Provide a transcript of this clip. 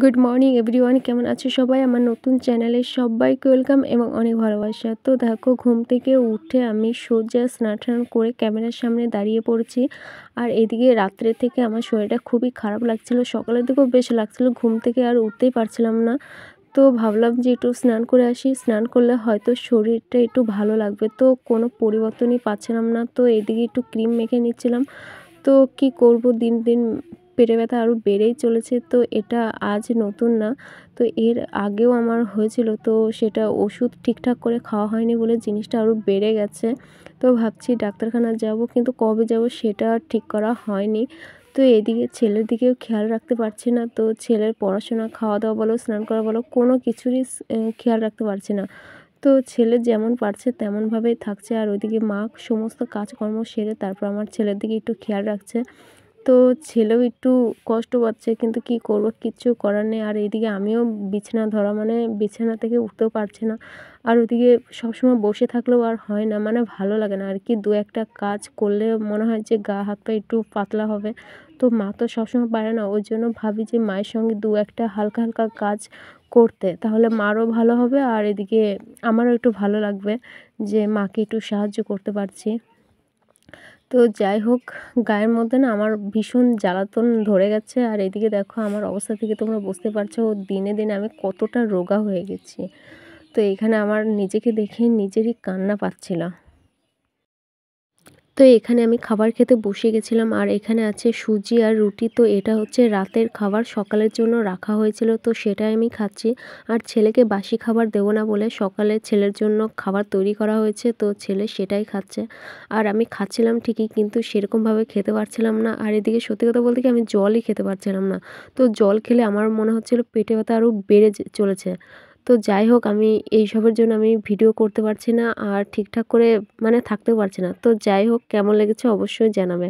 Good morning everyone, কেমন আছো সবাই? আমার নতুন চ্যানেলে সবাইকে ওয়েলকাম এবং অনেক ভালোবাসা। তো দেখো, ঘুম থেকে উঠে আমি সোজা স্নান টান করে ক্যামেরার সামনে দাঁড়িয়ে পড়েছি। আর এদিকে রাত্রে থেকে আমার শরীরটা খুবই খারাপ লাগছিল, সকালের দিকেও বেশ লাগছিল, ঘুম থেকে আর উঠতেই পারছিলাম না। তো ভাবলাম যে একটু স্নান করে আসি, স্নান করলে হয়তো শরীরটা একটু ভালো লাগবে। তো কোনো পরিবর্তনই পাচ্ছিলাম না, তো এদিকে একটু ক্রিম মেখে নিচ্ছিলাম। তো কি করব, দিন দিন পেটে ব্যথা আরও বেড়েই চলেছে। তো এটা আজ নতুন না, তো এর আগেও আমার হয়েছিল, তো সেটা ওষুধ ঠিকঠাক করে খাওয়া হয়নি বলে জিনিসটা আরও বেড়ে গেছে। তো ভাবছি ডাক্তারখানা যাব, কিন্তু কবে যাব সেটা ঠিক করা হয়নি। তো এদিকে ছেলের দিকেও খেয়াল রাখতে পারছি না, তো ছেলের পড়াশোনা, খাওয়া দাওয়া বলো, স্নান করা বলো, কোনো কিছুরই খেয়াল রাখতে পারছি না। তো ছেলে যেমন পারছে তেমনভাবেই থাকছে, আর ওইদিকে মা সমস্ত কাজকর্ম সেরে তারপর আমার ছেলের দিকে একটু খেয়াল রাখছে। তো ছেলেও একটু কষ্ট পাচ্ছে, কিন্তু কি করব, কিচ্ছু করার নেই। আর এইদিকে আমিও বিছানা ধরা মানে বিছানা থেকে উঠতেও পারছি না। আর ওদিকে সবসময় বসে থাকলেও আর হয় না, মানে ভালো লাগে না আর কি। দু একটা কাজ করলে মনে হয় যে গা হাত পা একটু পাতলা হবে। তো মা তো সবসময় পারে না, ওই জন্য ভাবি যে মায়ের সঙ্গে দু একটা হালকা হালকা কাজ করতে, তাহলে মারও ভালো হবে আর এদিকে আমারও একটু ভালো লাগবে যে মাকে একটু সাহায্য করতে পারছি। তো যাই হোক, গায়ের মধ্যে না আমার ভীষণ জ্বালাতন ধরে গেছে। আর এদিকে দেখো, আমার অবস্থা থেকে তোমরা বুঝতে পারছো দিনে দিনে আমি কতটা রোগা হয়ে গেছি। তো এখানে আমার নিজেকে দেখে নিজেরই কান্না পাচ্ছিল। তো এখানে আমি খাবার খেতে বসে গেছিলাম, আর এখানে আছে সুজি আর রুটি। তো এটা হচ্ছে রাতের খাবার, সকালের জন্য রাখা হয়েছিল, তো সেটাই আমি খাচ্ছি। আর ছেলেকে বাসি খাবার দেবো না বলে সকালে ছেলের জন্য খাবার তৈরি করা হয়েছে, তো ছেলে সেটাই খাচ্ছে। আর আমি খাচ্ছিলাম ঠিকই, কিন্তু সেরকমভাবে খেতে পারছিলাম না। আর এদিকে সত্যি কথা বলতে কি, আমি জলই খেতে পারছিলাম না। তো জল খেলে আমার মনে হচ্ছিল পেটে ব্যথা আরও বেড়ে চলেছে। তো যাই হোক, আমি এইসবের জন্য আমি ভিডিও করতে পারছি না, আর ঠিকঠাক করে মানে থাকতেও পারছি না। তো যাই হোক, কেমন লেগেছে অবশ্যই জানাবে।